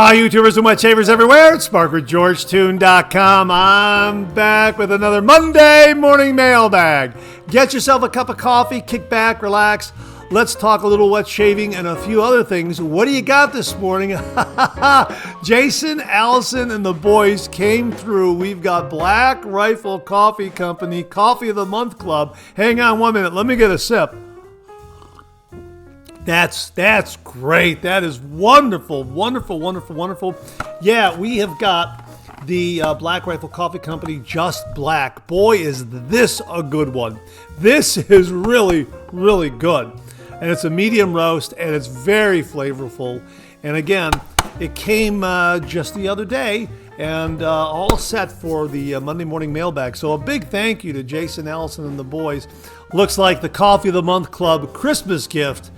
Hi, YouTubers and wet shavers everywhere. It's SparkWithGeorgeTune.com. I'm back with another Monday morning mailbag. Get yourself a cup of coffee, kick back, relax. Let's talk a little wet shaving and a few other things. What do you got this morning? Jason, Allison, and the boys came through. We've got Black Rifle Coffee Company, Coffee of the Month Club. Hang on 1 minute. Let me get a sip. That's great. That is wonderful, wonderful, wonderful, wonderful. Yeah, we have got the Black Rifle Coffee Company Just Black. Boy, is this a good one. This is really, really good. And it's a medium roast, and it's very flavorful. And again, it came just the other day, and all set for the Monday morning mailbag. So a big thank you to Jason, Allison, and the boys. Looks like the Coffee of the Month Club Christmas gift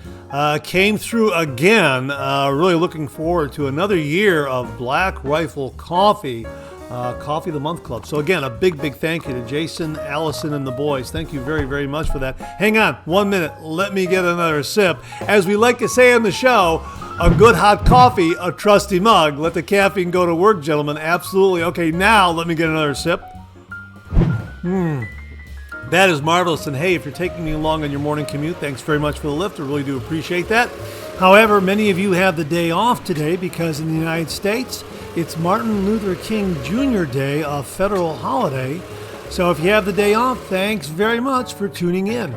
came through again. Really looking forward to another year of Black Rifle Coffee, Coffee of the Month Club. So again, a big thank you to Jason, Allison, and the boys. Thank you very, very much for that. Hang on 1 minute. Let me get another sip. As we like to say on the show, a good hot coffee, a trusty mug. Let the caffeine go to work, gentlemen. Absolutely. Okay, now let me get another sip. That is marvelous. And hey, if you're taking me along on your morning commute, thanks very much for the lift. I really do appreciate that. However, many of you have the day off today because in the United States, it's Martin Luther King Jr. Day, a federal holiday. So if you have the day off, thanks very much for tuning in.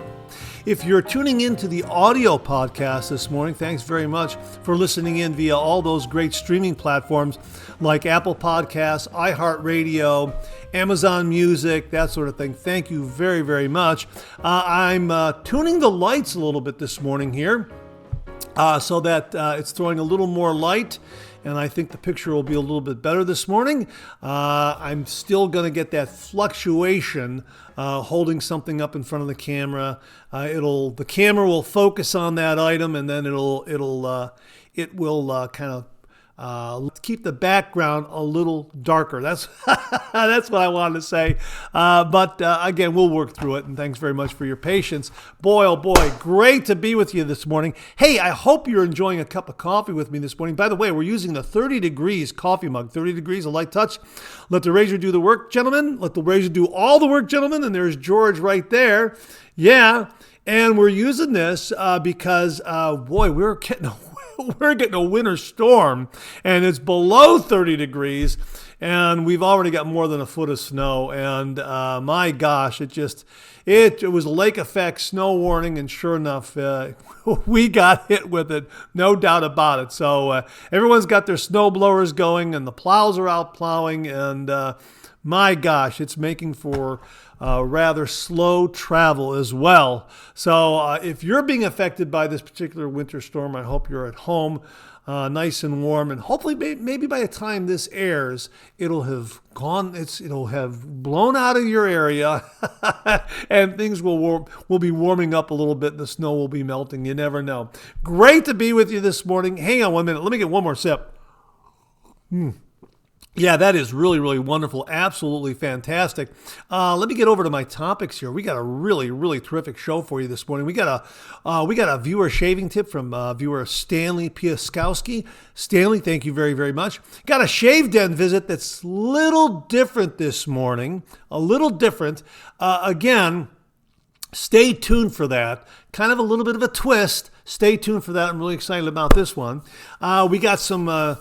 If you're tuning in to the audio podcast this morning, thanks very much for listening in via all those great streaming platforms like Apple Podcasts, iHeartRadio, Amazon Music, that sort of thing. Thank you very, very much. I'm tuning the lights a little bit this morning here so that it's throwing a little more light. And I think the picture will be a little bit better this morning. I'm still going to get that fluctuation holding something up in front of the camera. The camera will focus on that item, and then it will kind of keep the background a little darker. That's that's what I wanted to say. But again, we'll work through it, and thanks very much for your patience. Boy, oh boy, great to be with you this morning. Hey, I hope you're enjoying a cup of coffee with me this morning. By the way, we're using the 30 degrees coffee mug. 30 degrees, a light touch. Let the razor do the work, gentlemen. Let the razor do all the work, gentlemen. And there's George right there. Yeah, and we're using this because, boy, we're getting a winter storm, and it's below 30 degrees, and we've already got more than a foot of snow. And my gosh, it was a lake effect snow warning, and sure enough, we got hit with it, no doubt about it. So everyone's got their snow blowers going, and the plows are out plowing, and my gosh, it's making for rather slow travel as well. So if you're being affected by this particular winter storm, I hope you're at home nice and warm, and hopefully maybe by the time this airs, it'll have blown out of your area and things will be warming up a little bit, and the snow will be melting. You never know. Great to be with you this morning. Hang on 1 minute. Let me get one more sip. Yeah, that is really, really wonderful. Absolutely fantastic. Let me get over to my topics here. We got a really, really terrific show for you this morning. We got a viewer shaving tip from viewer Stanley Piaskowski. Stanley, thank you very, very much. Got a shave den visit that's a little different this morning. A little different. Again, stay tuned for that. Kind of a little bit of a twist. Stay tuned for that. I'm really excited about this one. We got some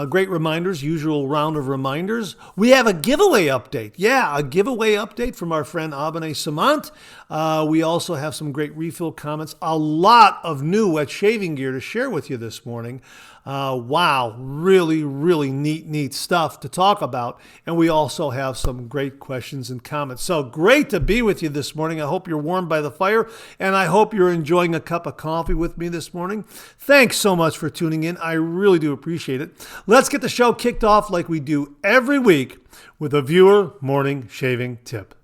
great reminders, usual round of reminders. We have a giveaway update. Yeah, a giveaway update from our friend Abane Samant. We also have some great refill comments. A lot of new wet shaving gear to share with you this morning. Wow, really, really neat stuff to talk about. And we also have some great questions and comments. So great to be with you this morning. I hope you're warmed by the fire, and I hope you're enjoying a cup of coffee with me this morning. Thanks so much for tuning in. I really do appreciate it. Let's get the show kicked off like we do every week with a viewer morning shaving tip.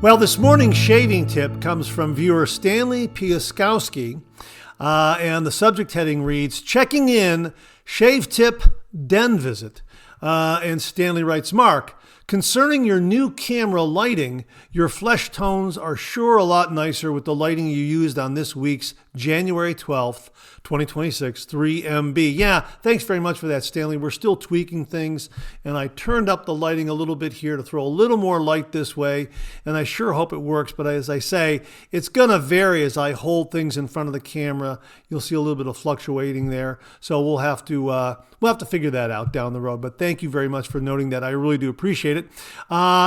Well, this morning's shaving tip comes from viewer Stanley Piaskowski, and the subject heading reads, Checking in, Shave Tip Den Visit. And Stanley writes, Mark, concerning your new camera lighting, your flesh tones are sure a lot nicer with the lighting you used on this week's January 12th, 2026 3MB. Yeah, thanks very much for that, Stanley. We're still tweaking things, and I turned up the lighting a little bit here to throw a little more light this way, and I sure hope it works. But as I say, it's going to vary as I hold things in front of the camera. You'll see a little bit of fluctuating there, so we'll have to figure that out down the road. But thank you very much for noting that. I really do appreciate it.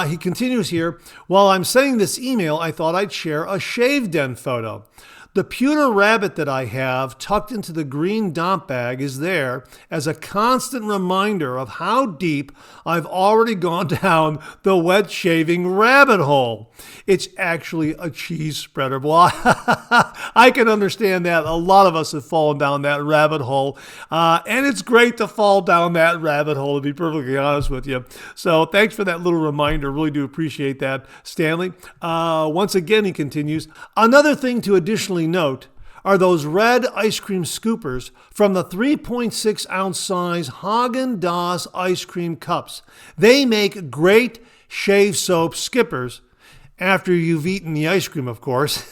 He continues here, while I'm sending this email, I thought I'd share a shave den photo. The pewter rabbit that I have tucked into the green dump bag is there as a constant reminder of how deep I've already gone down the wet shaving rabbit hole. It's actually a cheese spreader. Well, I can understand that. A lot of us have fallen down that rabbit hole, and it's great to fall down that rabbit hole, to be perfectly honest with you. So thanks for that little reminder. Really do appreciate that, Stanley. Once again, he continues, another thing to additionally note are those red ice cream scoopers from the 3.6 ounce size Haagen-Dazs ice cream cups. They make great shave soap skippers after you've eaten the ice cream, of course.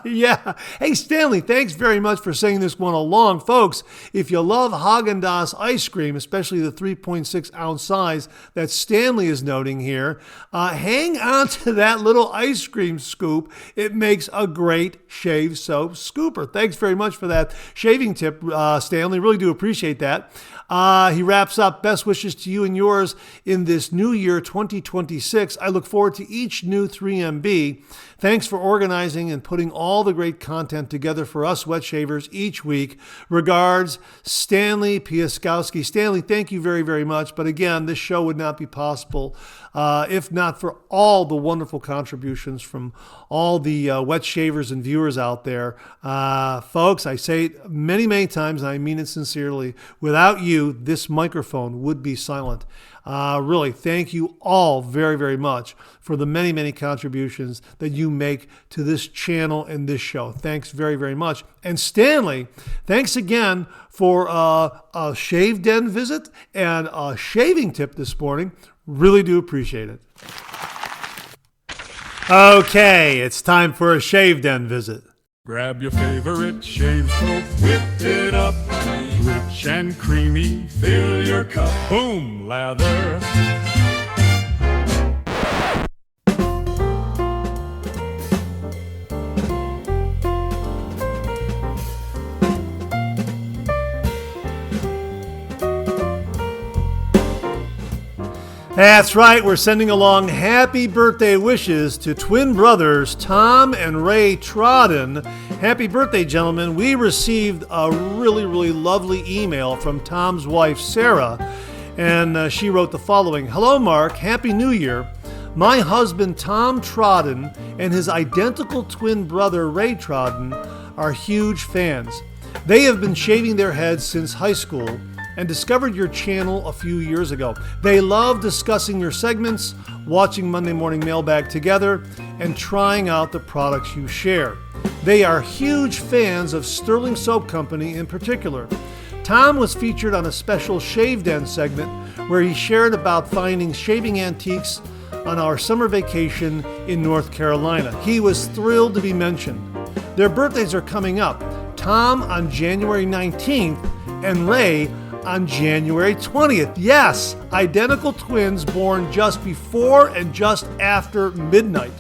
Yeah. Hey, Stanley, thanks very much for saying this one along. Folks, if you love Haagen-Dazs ice cream, especially the 3.6 ounce size that Stanley is noting here, hang on to that little ice cream scoop. It makes a great shave soap scooper. Thanks very much for that shaving tip, Stanley. Really do appreciate that. He wraps up, best wishes to you and yours in this new year, 2026. I look forward to each new 3MB. Thanks for organizing and putting all the great content together for us wet shavers each week. Regards, Stanley Piaskowski. Stanley, thank you very, very much. But again, this show would not be possible if not for all the wonderful contributions from all the wet shavers and viewers out there. Folks, I say it many, many times, and I mean it sincerely. Without you, this microphone would be silent. Really, thank you all very, very much for the many, many contributions that you make to this channel and this show. Thanks very, very much. And Stanley, thanks again for a shave den visit and a shaving tip this morning. Really do appreciate it. Okay, it's time for a shave den visit. Grab your favorite shave soap, whip it up, rich and creamy, fill your cup, boom, lather. That's right, we're sending along happy birthday wishes to twin brothers Tom and Ray Trodden. Happy birthday, gentlemen. We received a really, really lovely email from Tom's wife, Sarah, and she wrote the following. Hello, Mark. Happy New Year. My husband, Tom Trodden, and his identical twin brother, Ray Trodden, are huge fans. They have been shaving their heads since high school and discovered your channel a few years ago. They love discussing your segments, watching Monday Morning Mailbag together, and trying out the products you share. They are huge fans of Sterling Soap Company in particular. Tom was featured on a special Shave Den segment where he shared about finding shaving antiques on our summer vacation in North Carolina. He was thrilled to be mentioned. Their birthdays are coming up. Tom on January 19th and Ray on January 20th. Yes, identical twins born just before and just after midnight.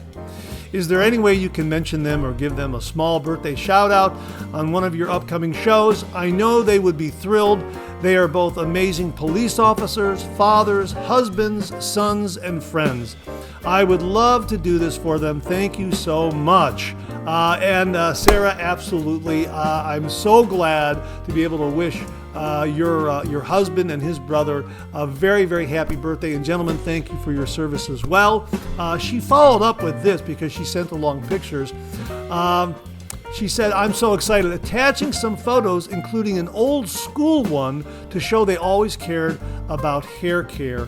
Is there any way you can mention them or give them a small birthday shout out on one of your upcoming shows? I know they would be thrilled. They are both amazing police officers, fathers, husbands, sons, and friends. I would love to do this for them. Thank you so much. And Sarah, absolutely. I'm so glad to be able to wish your husband and his brother a very, very happy birthday. And gentlemen, thank you for your service as well. She followed up with this because she sent along pictures. She said, I'm so excited, attaching some photos, including an old school one to show they always cared about hair care.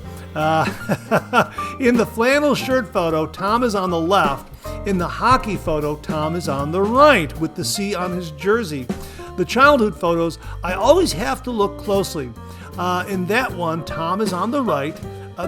In the flannel shirt photo, Tom is on the left. In the hockey photo, Tom is on the right with the C on his jersey. The childhood photos, I always have to look closely. In that one, Tom is on the right.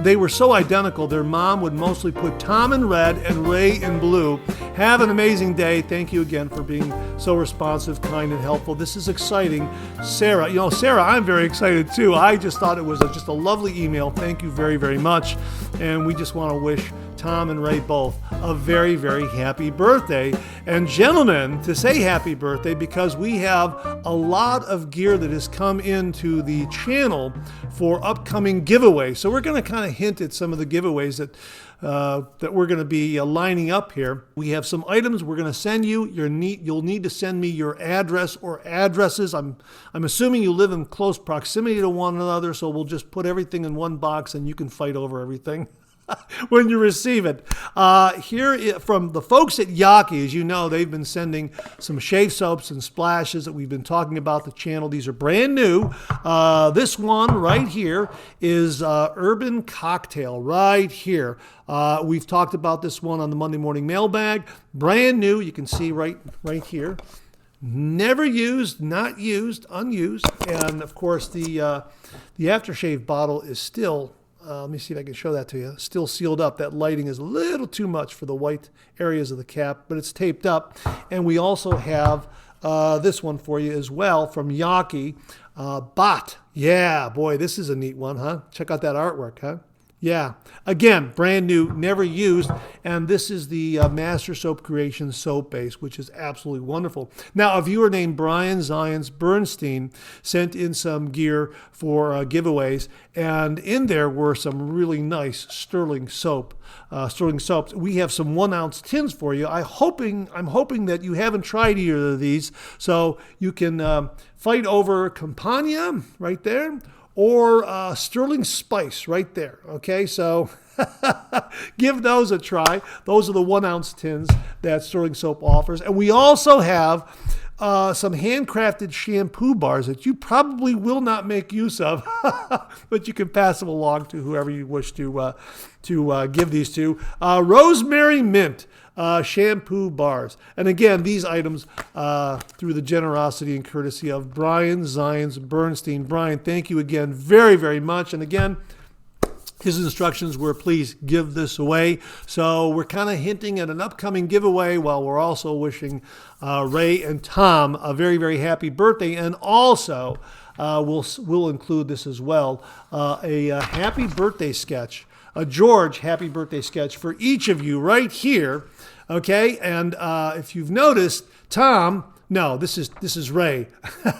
They were so identical, their mom would mostly put Tom in red and Ray in blue. Have an amazing day. Thank you again for being so responsive, kind, and helpful. This is exciting. Sarah, Sarah, I'm very excited too. I just thought it was just a lovely email. Thank you very, very much. And we just want to wish Tom and Ray both a very, very happy birthday. And gentlemen, to say happy birthday, because we have a lot of gear that has come into the channel for upcoming giveaways. So we're going to kind of hint at some of the giveaways that we're going to be lining up here. We have some items we're going to send you. You'll need to send me your address or addresses. I'm assuming you live in close proximity to one another, so we'll just put everything in one box and you can fight over everything when you receive it. Here from the folks at Yaki, as you know, they've been sending some shave soaps and splashes that we've been talking about the channel. These are brand new. This one right here is Urban Cocktail right here. We've talked about this one on the Monday Morning Mailbag. Brand new. You can see right here. Never used, not used, unused. And of course the aftershave bottle is still, let me see if I can show that to you. Still sealed up. That lighting is a little too much for the white areas of the cap, but it's taped up. And we also have this one for you as well from Yaki. Bot. Yeah, boy, this is a neat one, huh? Check out that artwork, huh? Yeah, again, brand new, never used, and this is the Master Soap Creations soap base, which is absolutely wonderful. Now, a viewer named Brian Zions Bernstein sent in some gear for giveaways, and in there were some really nice sterling soaps. We have some 1 ounce tins for you. I'm hoping that you haven't tried either of these, so you can fight over Campania right there, or Sterling Spice right there. Okay, so give those a try. Those are the 1 ounce tins that Sterling Soap offers. And we also have some handcrafted shampoo bars that you probably will not make use of, but you can pass them along to whoever you wish to give these to. Rosemary Mint shampoo bars. And again, these items through the generosity and courtesy of Brian Zions Bernstein. Brian, thank you again very, very much. And again, his instructions were, please give this away. So we're kind of hinting at an upcoming giveaway while we're also wishing Ray and Tom a very, very happy birthday. And also, we'll include this as well, a happy birthday sketch, a George happy birthday sketch for each of you right here. Okay, and if you've noticed, Tom, no, this is Ray.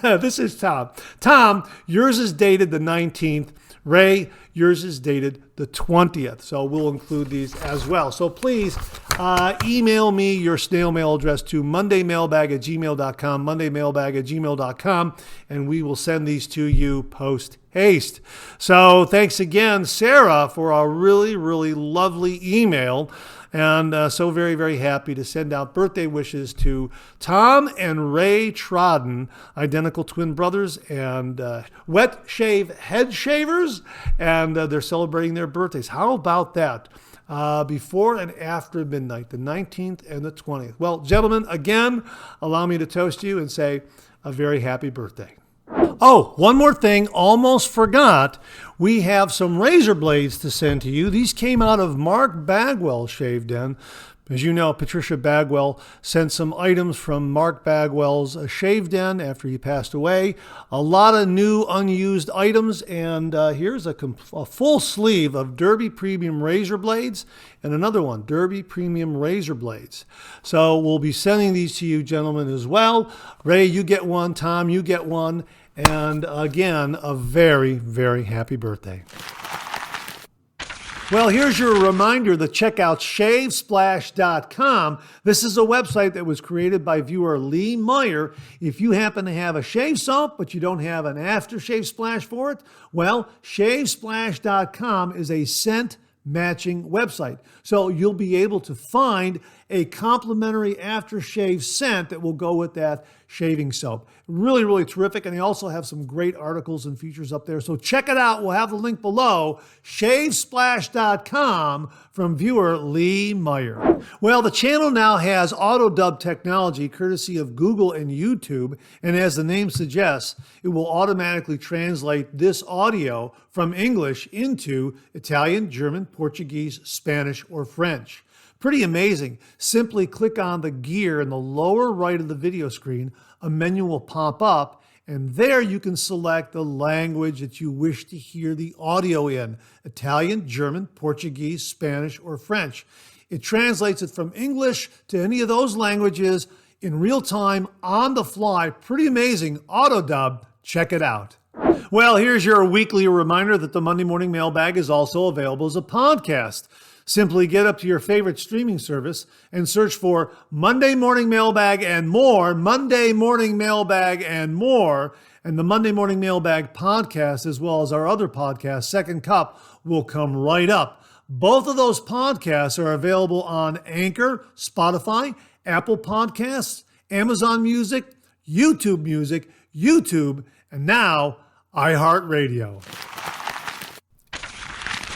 This is Tom. Tom, yours is dated the 19th. Ray, yours is dated the 20th. So we'll include these as well. So please email me your snail mail address to mondaymailbag@gmail.com, mondaymailbag@gmail.com, and we will send these to you post haste. So thanks again, Sarah, for a really, really lovely email. And so very, very happy to send out birthday wishes to Tom and Ray Trodden, identical twin brothers and wet shave head shavers. And they're celebrating their birthdays. How about that? Before and after midnight, the 19th and the 20th. Well, gentlemen, again, allow me to toast you and say a very happy birthday. Oh, one more thing, almost forgot. We have some razor blades to send to you. These came out of Mark Bagwell's Shave Den. As you know, Patricia Bagwell sent some items from Mark Bagwell's Shave Den after he passed away. A lot of new unused items, and here's a full sleeve of Derby Premium razor blades and another one, Derby Premium razor blades. So we'll be sending these to you gentlemen as well. Ray, you get one. Tom, you get one. And again, a very, very happy birthday. Well, here's your reminder to check out shavesplash.com. This is a website that was created by viewer Lee Meyer. If you happen to have a shave soap, but you don't have an aftershave splash for it, well, shavesplash.com is a scent matching website. So you'll be able to find a complimentary aftershave scent that will go with that shaving soap. Really, really terrific. And they also have some great articles and features up there. So check it out. We'll have the link below, shavesplash.com, from viewer Lee Meyer. Well, the channel now has auto dub technology courtesy of Google and YouTube. And as the name suggests, it will automatically translate this audio from English into Italian, German, Portuguese, Spanish, or French. Pretty amazing. Simply click on the gear in the lower right of the video screen. A menu will pop up, and there you can select the language that you wish to hear the audio in: Italian, German, Portuguese, Spanish, or French. It translates it from English to any of those languages in real time, on the fly. Pretty amazing. Auto dub. Check it out. Well, here's your weekly reminder that the Monday Morning Mailbag is also available as a podcast. Simply get up to your favorite streaming service and search for Monday Morning Mailbag and more, Monday Morning Mailbag and more, and the Monday Morning Mailbag podcast, as well as our other podcast, Second Cup, will come right up. Both of those podcasts are available on Anchor, Spotify, Apple Podcasts, Amazon Music, YouTube, and now iHeartRadio.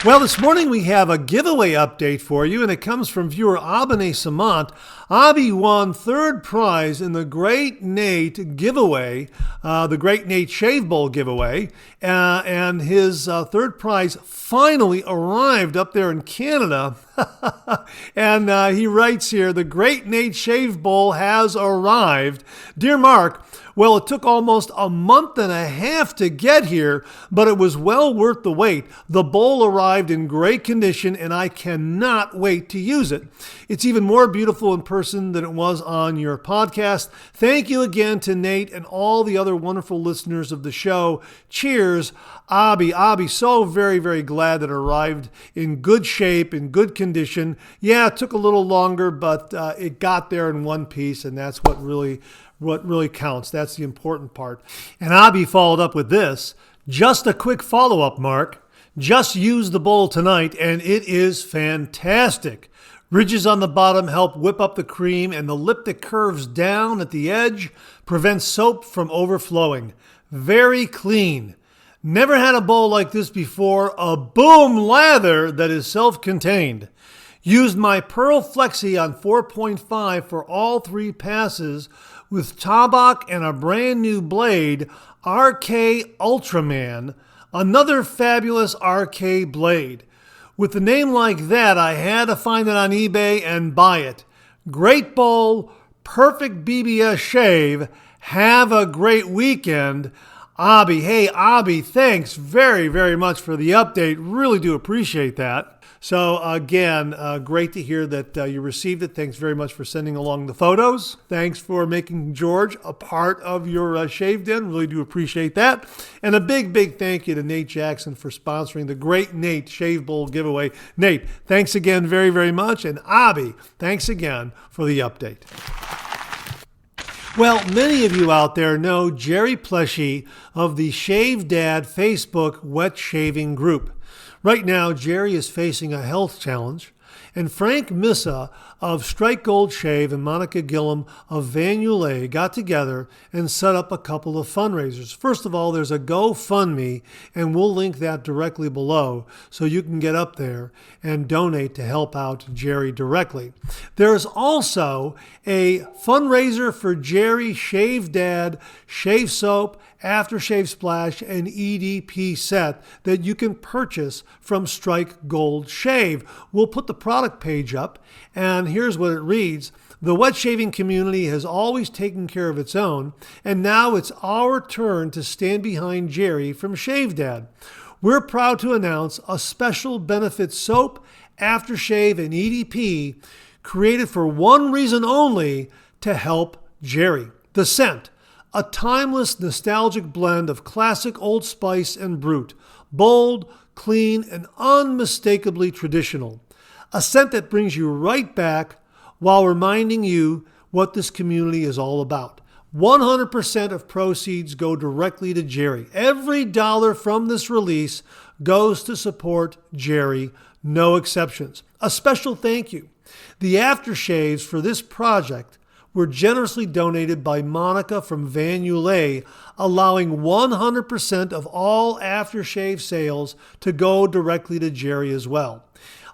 Well, this morning we have a giveaway update for you, and it comes from viewer Abene Samant. Abby won third prize in the Great Nate giveaway, the Great Nate Shave Bowl giveaway, and his third prize finally arrived up there in Canada. And he writes here, the Great Nate Shave Bowl has arrived. Dear Mark, well, it took almost a month and a half to get here, but it was well worth the wait. The bowl arrived in great condition, and I cannot wait to use it. It's even more beautiful in person than it was on your podcast. Thank you again to Nate and all the other wonderful listeners of the show. Cheers, Abby. Abby, so very, very glad that it arrived in good shape, in good condition. Yeah, it took a little longer, but it got there in one piece, and that's what really counts. That's the important part. And Abby followed up with this. Just a quick follow-up, Mark. Just used the bowl tonight, and it is fantastic. Ridges on the bottom help whip up the cream, and the lip that curves down at the edge prevents soap from overflowing. Very clean. Never had a bowl like this before. A boom lather that is self-contained. Used my Pearl Flexi on 4.5 for all 3 passes with Tabak and a brand new blade, RK Ultraman, another fabulous RK blade. With a name like that, I had to find it on eBay and buy it. Great bowl, perfect BBS shave. Have a great weekend. Abby, hey Abby, thanks very, very much for the update. Really do appreciate that. So again, great to hear that you received it. Thanks very much for sending along the photos. Thanks for making George a part of your shave den. Really do appreciate that. And a big, big thank you to Nate Jackson for sponsoring the Great Nate Shave Bowl giveaway. Nate, thanks again very, very much. And Abby, thanks again for the update. Well, many of you out there know Jerry Pleshy of the Shave Dad Facebook wet shaving group. Right now, Jerry is facing a health challenge, and Frank Missa of Strike Gold Shave and Monica Gillum of Van Ulay got together and set up a couple of fundraisers. First of all, there's a GoFundMe, and we'll link that directly below so you can get up there and donate to help out Jerry directly. There's also a fundraiser for Jerry Shave Dad Shave Soap, Aftershave Splash, and EDP set that you can purchase from Strike Gold Shave. We'll put the product page up, and here's what it reads. The wet shaving community has always taken care of its own, and now it's our turn to stand behind Jerry from Shave Dad. We're proud to announce a special benefit soap, aftershave, and EDP created for one reason only, to help Jerry. The scent. A timeless, nostalgic blend of classic Old Spice and Brut. Bold, clean, and unmistakably traditional. A scent that brings you right back while reminding you what this community is all about. 100% of proceeds go directly to Jerry. Every dollar from this release goes to support Jerry, no exceptions. A special thank you The aftershaves for this project were generously donated by Monica from Van Ulay, allowing 100% of all aftershave sales to go directly to Jerry as well.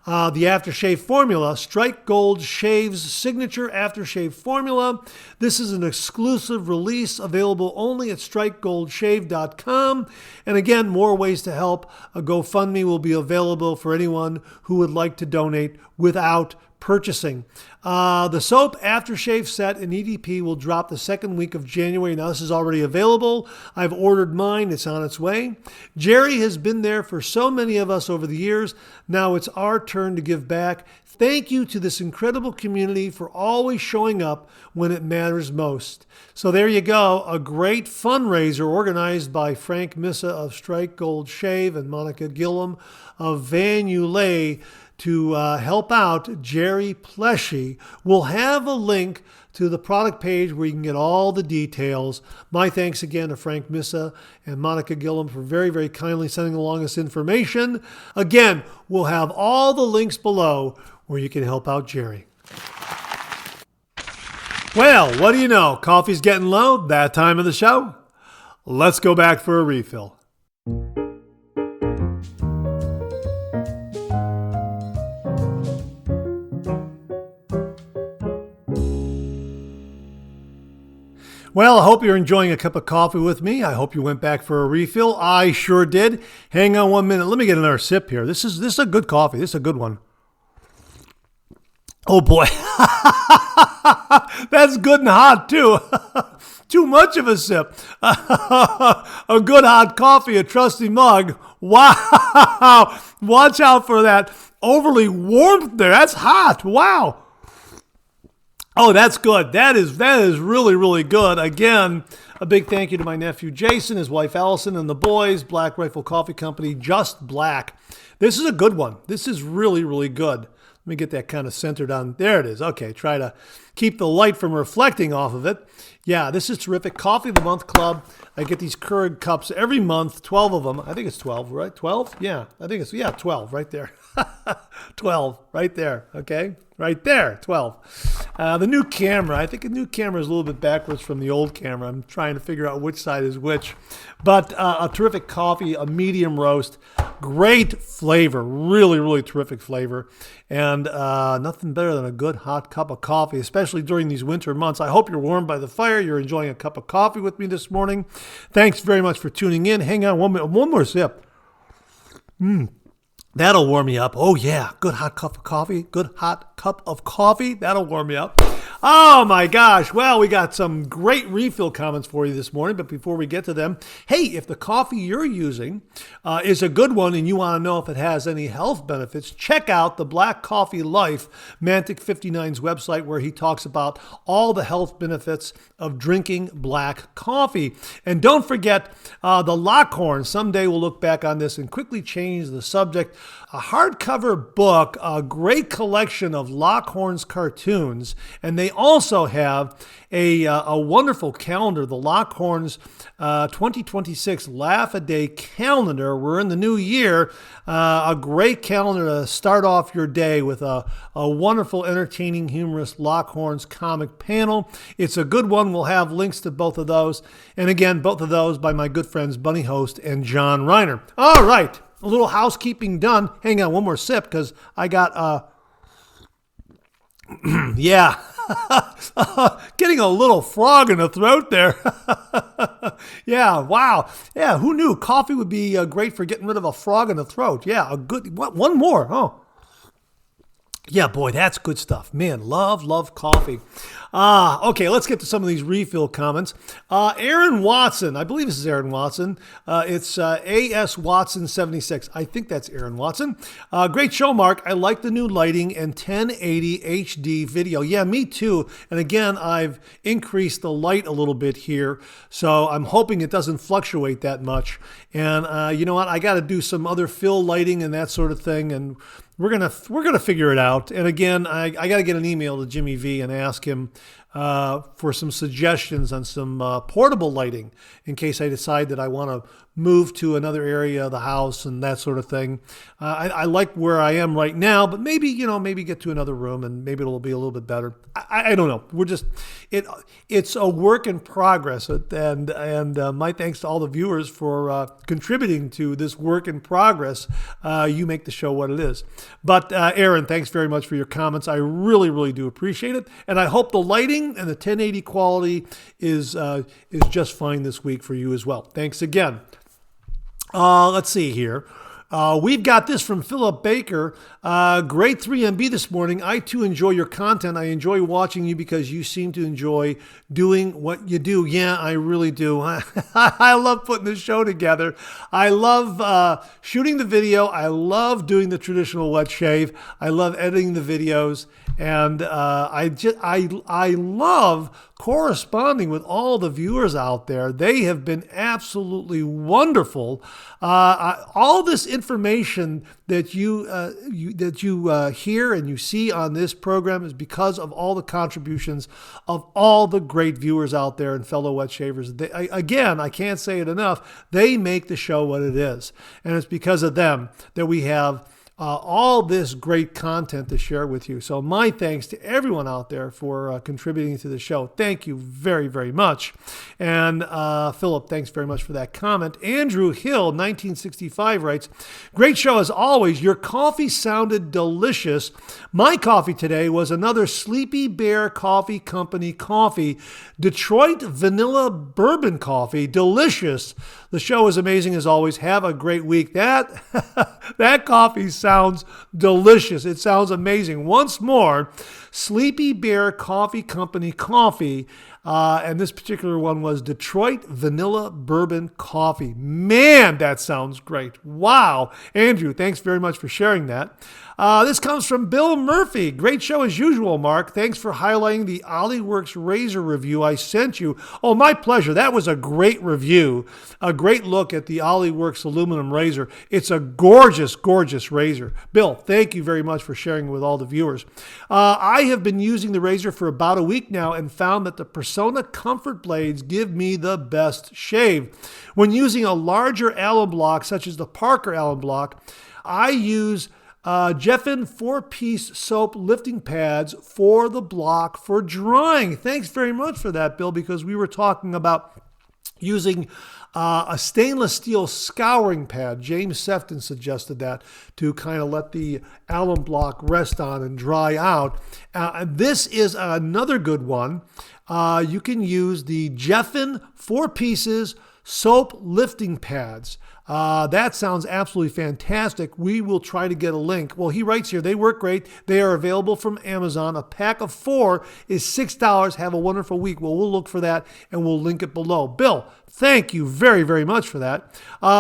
The aftershave formula, Strike Gold Shave's signature aftershave formula. This is an exclusive release available only at strikegoldshave.com. And again, more ways to help. A GoFundMe will be available for anyone who would like to donate without purchasing. The soap aftershave set in EDP will drop the second week of January. Now, this is already available. I've ordered mine. It's on its way. Jerry has been there for so many of us over the years. Now it's our turn to give back. Thank you to this incredible community for always showing up when it matters most. So there you go. A great fundraiser organized by Frank Missa of Strike Gold Shave and Monica Gillum of Van Ulay to help out Jerry Pleshy. We'll have a link to the product page where you can get all the details. My thanks again to Frank Missa and Monica Gillum for very, very kindly sending along this information. Again, we'll have all the links below where you can help out Jerry. Well, what do you know? Coffee's getting low, that time of the show. Let's go back for a refill. Well, I hope you're enjoying a cup of coffee with me. I hope you went back for a refill. I sure did. Hang on 1 minute. Let me get another sip here. This is a good coffee. This is a good one. Oh boy. That's good and hot too. Too much of a sip. A good hot coffee, a trusty mug. Wow. Watch out for that overly warmth there. That's hot. Wow. Oh, that's good. That is really, really good. Again, a big thank you to my nephew Jason, his wife Allison, and the boys, Black Rifle Coffee Company, Just Black. This is a good one. This is really, really good. Let me get that kind of centered on. There it is. Okay, try to keep the light from reflecting off of it. Yeah, this is terrific. Coffee of the Month Club. I get these Keurig cups every month, 12 of them. I think it's 12, right? 12? Yeah, I think it's, 12 right there. 12 right there, okay? Right there, 12. The new camera, I think the new camera is a little bit backwards from the old camera. I'm trying to figure out which side is which. But a terrific coffee, a medium roast, great flavor, really, really terrific flavor. And nothing better than a good hot cup of coffee, especially during these winter months. I hope you're warmed by the fire. You're enjoying a cup of coffee with me this morning. Thanks very much for tuning in. Hang on one more sip. That'll warm you up. Oh, yeah. Good hot cup of coffee. Good hot cup of coffee. That'll warm you up. Oh, my gosh. Well, we got some great refill comments for you this morning. But before we get to them, hey, if the coffee you're using is a good one and you want to know if it has any health benefits, check out the Black Coffee Life, Mantic 59's website, where he talks about all the health benefits of drinking black coffee. And don't forget the Lockhorn. Someday we'll look back on this and quickly change the subject. A hardcover book, a great collection of Lockhorn's cartoons, and they also have a wonderful calendar, the Lockhorn's 2026 Laugh-A-Day calendar. We're in the new year. A great calendar to start off your day with a wonderful, entertaining, humorous Lockhorn's comic panel. It's a good one. We'll have links to both of those. And again, both of those by my good friends Bunny Host and John Reiner. All right. A little housekeeping done. Hang on, one more sip because I got, yeah, getting a little frog in the throat there. Yeah, wow. Yeah, who knew coffee would be great for getting rid of a frog in the throat? Yeah, a good, one more. Oh, yeah, boy, that's good stuff. Man, love coffee. Okay, let's get to some of these refill comments. Aaron Watson, I believe this is Aaron Watson. It's AS Watson 76. I think that's Aaron Watson. Great show, Mark. I like the new lighting and 1080 HD video. Yeah, me too. And again, I've increased the light a little bit here, so I'm hoping it doesn't fluctuate that much. And you know what? I got to do some other fill lighting and that sort of thing, and we're gonna figure it out. And again, I got to get an email to Jimmy V and ask him for some suggestions on some portable lighting in case I decide that I want to move to another area of the house and that sort of thing. I like where I am right now, but maybe get to another room and maybe it'll be a little bit better. I don't know. It's a work in progress, and my thanks to all the viewers for contributing to this work in progress. You make the show what it is. But Aaron, thanks very much for your comments. I really, really do appreciate it, and I hope the lighting and the 1080 quality is just fine this week for you as well. Thanks again. Let's see here. We've got this from Philip Baker. Great 3MB this morning. I too enjoy your content. I enjoy watching you because you seem to enjoy doing what you do. Yeah, I really do. I love putting the show together. I love shooting the video. I love doing the traditional wet shave. I love editing the videos. And I love corresponding with all the viewers out there. They have been absolutely wonderful. All this information that you hear and you see on this program is because of all the contributions of all the great viewers out there and fellow wet shavers. Again, I can't say it enough. They make the show what it is, and it's because of them that we have all this great content to share with you. So my thanks to everyone out there for contributing to the show. Thank you very, very much. And Philip, thanks very much for that comment. Andrew Hill, 1965, writes, great show as always. Your coffee sounded delicious. My coffee today was another Sleepy Bear Coffee Company coffee, Detroit Vanilla Bourbon Coffee. Delicious. The show is amazing as always. Have a great week. That coffee sounds delicious. It sounds amazing. Once more, Sleepy Bear Coffee Company coffee. And this particular one was Detroit Vanilla Bourbon Coffee. Man, that sounds great. Wow. Andrew, thanks very much for sharing that. This comes from Bill Murphy. Great show as usual, Mark. Thanks for highlighting the Ollyworks razor review I sent you. Oh, my pleasure. That was a great review. A great look at the Ollyworks aluminum razor. It's a gorgeous, gorgeous razor. Bill, thank you very much for sharing with all the viewers. I have been using the razor for about a week now and found that the Persona Comfort blades give me the best shave. When using a larger alum block, such as the Parker alum block, I use Jeffin 4-piece soap lifting pads for the block for drying. Thanks very much for that, Bill, because we were talking about using a stainless steel scouring pad. James Sefton suggested that to kind of let the alum block rest on and dry out. This is another good one. You can use the Jeffin 4 pieces soap lifting pads. That sounds absolutely fantastic. We will try to get a link. Well, he writes here, they work great. They are available from Amazon. A pack of 4 is $6. Have a wonderful week. Well, we'll look for that and we'll link it below. Bill, thank you very, very much for that.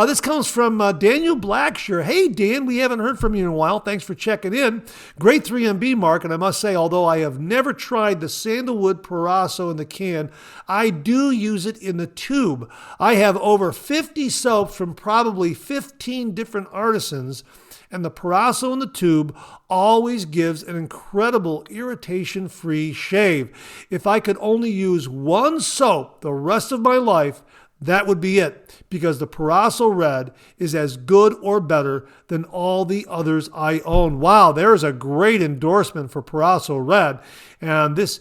This comes from Daniel Blackshear. Hey, Dan, we haven't heard from you in a while. Thanks for checking in. Great 3MB, Mark. And I must say, although I have never tried the sandalwood Parasso in the can, I do use it in the tube. I have over 50 soaps from probably 15 different artisans, and the Parasso in the tube always gives an incredible irritation-free shave. If I could only use one soap the rest of my life, that would be it, because the Parasso Red is as good or better than all the others I own. Wow, there's a great endorsement for Parasso Red. And this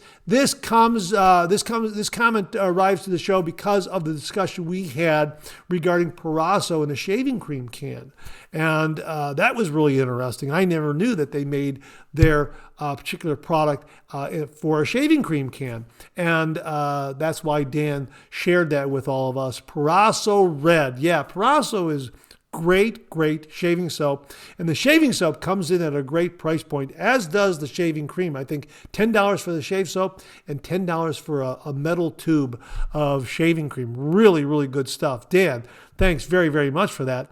comment arrives to the show because of the discussion we had regarding Parasso in a shaving cream can. And that was really interesting. I never knew that they made their particular product for a shaving cream can. And that's why Dan shared that with all of us. Parasso Red. Yeah, Parasso is great, great shaving soap. And the shaving soap comes in at a great price point, as does the shaving cream. I think $10 for the shave soap and $10 for a metal tube of shaving cream. Really, really good stuff. Dan, Thanks very, very much for that.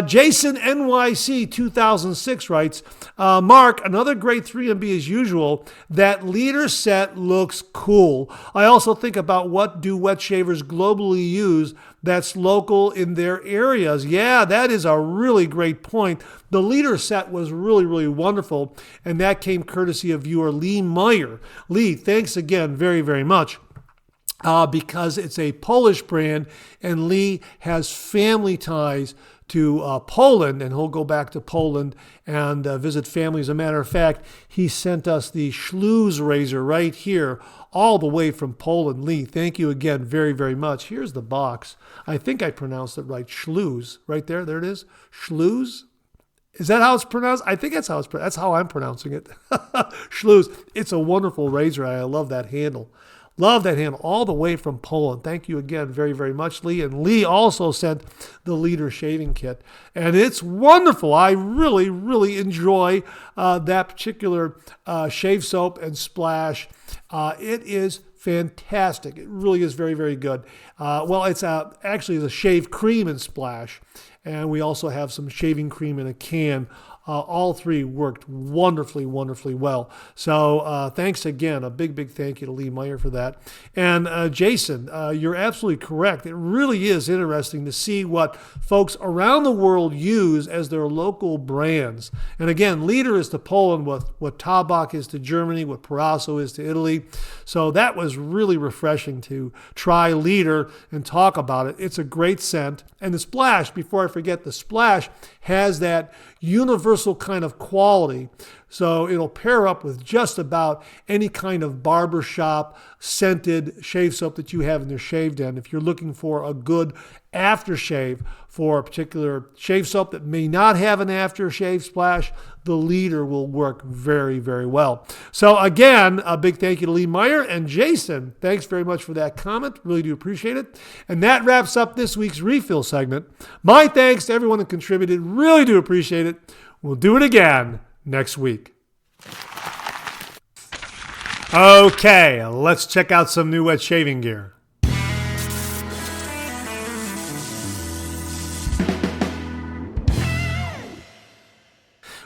Jason NYC 2006 writes, Mark, another great 3MB as usual. That leader set looks cool. I also think about what do wet shavers globally use that's local in their areas. Yeah, that is a really great point. The leader set was really, really wonderful, and that came courtesy of viewer Lee Meyer. Lee, thanks again very, very much. Because it's a Polish brand, and Lee has family ties to Poland, and he'll go back to Poland and visit family. As a matter of fact, he sent us the Schlues razor right here, all the way from Poland. Lee, thank you again very, very much. Here's the box. I think I pronounced it right. Schlues, right there. There it is. Schlues. Is that how it's pronounced? I think that's how it's pronounced. That's how I'm pronouncing it. Schlues. It's a wonderful razor. I love that handle. Love that handle all the way from Poland. Thank you again very, very much, Lee. And Lee also sent the Leader shaving kit. And it's wonderful. I really, really enjoy that particular shave soap and splash. It is fantastic. It really is very, very good. Well, it's actually the shave cream and splash. And we also have some shaving cream in a can. All three worked wonderfully, wonderfully well. So thanks again. A big, big thank you to Lee Meyer for that. And Jason, you're absolutely correct. It really is interesting to see what folks around the world use as their local brands. And again, Leader is to Poland, what Tabak is to Germany, what Parasso is to Italy. So that was really refreshing to try Leader and talk about it. It's a great scent. And the splash, before I forget, the splash has that universal kind of quality. So it'll pair up with just about any kind of barbershop scented shave soap that you have in your shave den. If you're looking for a good aftershave for a particular shave soap that may not have an aftershave splash, the Leader will work very, very well. So again, a big thank you to Lee Meyer and Jason. Thanks very much for that comment. Really do appreciate it. And that wraps up this week's refill segment. My thanks to everyone that contributed. Really do appreciate it. We'll do it again next week. Okay, let's check out some new wet shaving gear.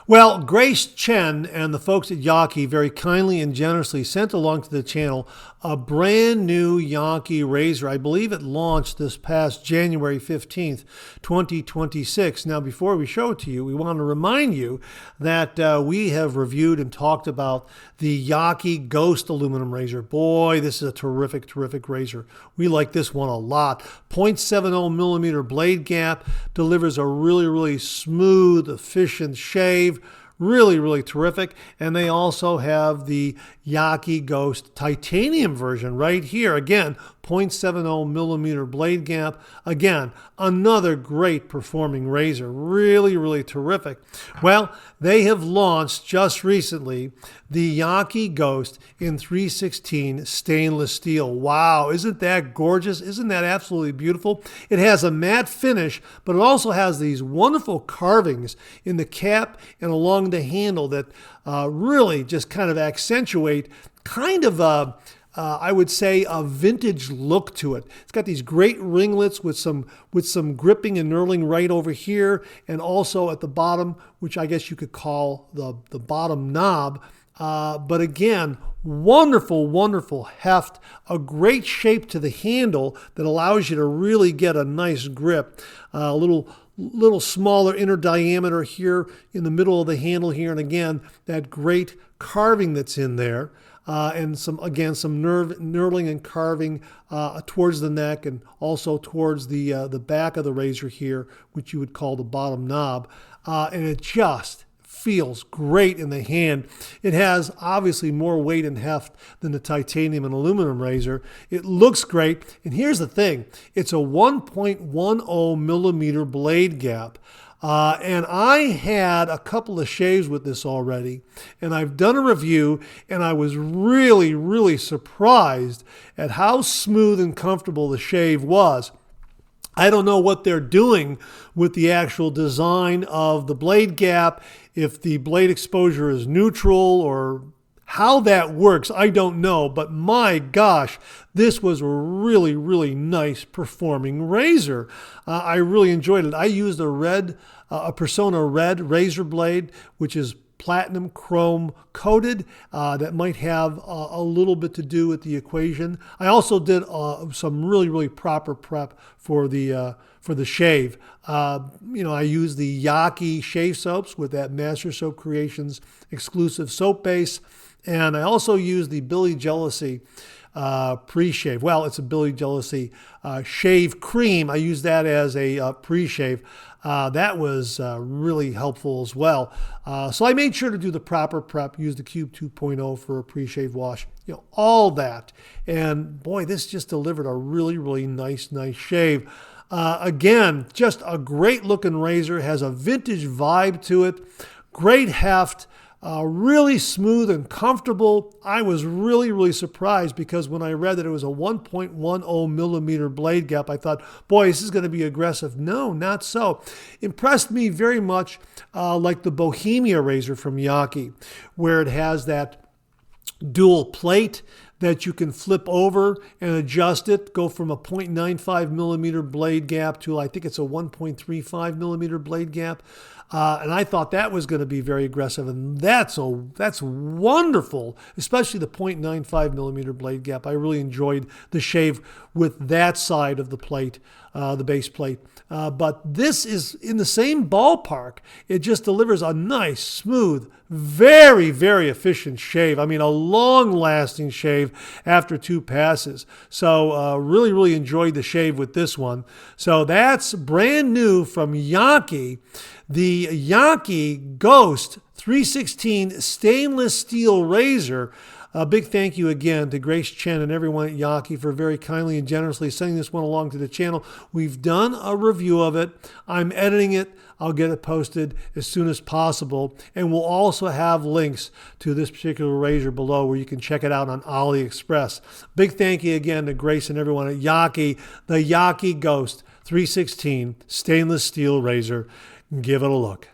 Well, Grace Chen and the folks at Yaki very kindly and generously sent along to the channel a brand new Yaki razor. I believe it launched this past January 15th, 2026. Now, before we show it to you, we want to remind you that we have reviewed and talked about the Yaki Ghost aluminum razor. Boy, this is a terrific, terrific razor. We like this one a lot. 0.70 millimeter blade gap, delivers a really, really smooth, efficient shave. Really, really terrific. And they also have the Yaki Ghost titanium version right here. Again, 0.70 millimeter blade gap. Again, another great performing razor. Really, really terrific. Well, they have launched just recently the Yaki Ghost in 316 stainless steel. Wow, isn't that gorgeous? Isn't that absolutely beautiful? It has a matte finish, but it also has these wonderful carvings in the cap and along the handle that really just kind of accentuate kind of a I would say a vintage look to it. It's got these great ringlets with some gripping and knurling right over here, and also at the bottom, which I guess you could call the bottom knob. But again, wonderful, wonderful heft, a great shape to the handle that allows you to really get a nice grip. A little smaller inner diameter here in the middle of the handle here, and again, that great carving that's in there. And some knurling and carving towards the neck and also towards the back of the razor here, which you would call the bottom knob. And it just feels great in the hand. It has obviously more weight and heft than the titanium and aluminum razor. It looks great. And here's the thing. It's a 1.10 millimeter blade gap. And I had a couple of shaves with this already, and I've done a review, and I was really, really surprised at how smooth and comfortable the shave was. I don't know what they're doing with the actual design of the blade gap, if the blade exposure is neutral or How that works, I don't know, but my gosh, this was a really, really nice performing razor. I really enjoyed it. I used a Persona Red razor blade, which is platinum chrome coated. That might have a little bit to do with the equation. I also did some really, really proper prep for the shave. I use the Yaki shave soaps with that Master Soap Creations exclusive soap base. And I also use the Billy Jealousy pre-shave. Well, it's a Billy Jealousy shave cream. I use that as a pre-shave. That was really helpful as well. So I made sure to do the proper prep, use the Cube 2.0 for a pre-shave wash, all that. And boy, this just delivered a really, really nice shave. Again, just a great looking razor, has a vintage vibe to it, great heft. Really smooth and comfortable. I was really, really surprised because when I read that it was a 1.10 millimeter blade gap, I thought, boy, this is going to be aggressive. No, not so. Impressed me very much like the Bohemia razor from Yaki, where it has that dual plate that you can flip over and adjust it, go from a 0.95 millimeter blade gap to, I think it's a 1.35 millimeter blade gap. And I thought that was going to be very aggressive, and that's wonderful, especially the 0.95 millimeter blade gap. I really enjoyed the shave with that side of the plate, the base plate. But this is in the same ballpark. It just delivers a nice, smooth, very, very efficient shave. I mean, a long-lasting shave after 2 passes. So really, really enjoyed the shave with this one. So that's brand new from Yaki. The Yaki Ghost 316 stainless steel razor. A big thank you again to Grace Chen and everyone at Yaki for very kindly and generously sending this one along to the channel. We've done a review of it. I'm editing it. I'll get it posted as soon as possible. And we'll also have links to this particular razor below where you can check it out on AliExpress. Big thank you again to Grace and everyone at Yaki. The Yaki Ghost 316 stainless steel razor. Give it a look.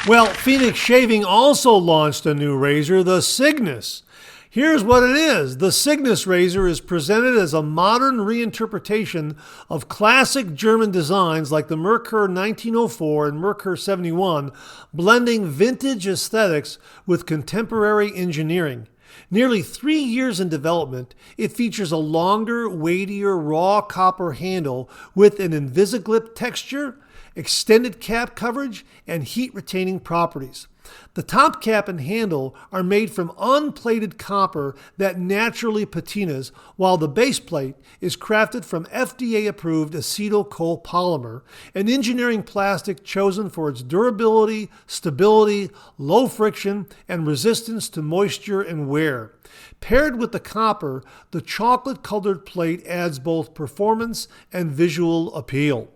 Well, Phoenix Shaving also launched a new razor, the Cygnus. Here's what it is. The Cygnus razor is presented as a modern reinterpretation of classic German designs like the Merkur 1904 and Merkur 71, blending vintage aesthetics with contemporary engineering. Nearly 3 years in development, it features a longer, weightier, raw copper handle with an Invisiglip texture, extended cap coverage, and heat-retaining properties. The top cap and handle are made from unplated copper that naturally patinas, while the base plate is crafted from FDA-approved acetyl copolymer, an engineering plastic chosen for its durability, stability, low friction, and resistance to moisture and wear. Paired with the copper, the chocolate-colored plate adds both performance and visual appeal.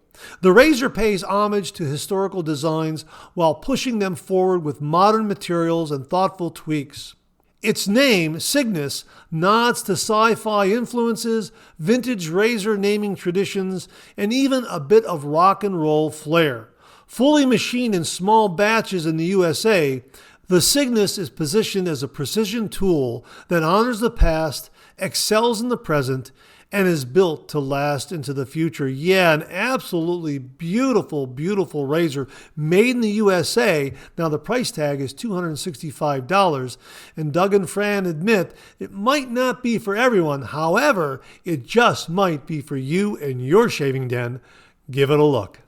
The razor pays homage to historical designs while pushing them forward with modern materials and thoughtful tweaks. Its name, Cygnus, nods to sci-fi influences, vintage razor naming traditions, and even a bit of rock and roll flair. Fully machined in small batches in the USA, the Cygnus is positioned as a precision tool that honors the past, excels in the present, and is built to last into the future. Yeah, an absolutely beautiful, beautiful razor made in the USA. Now, the price tag is $265, and Doug and Fran admit it might not be for everyone. However, it just might be for you and your shaving den. Give it a look.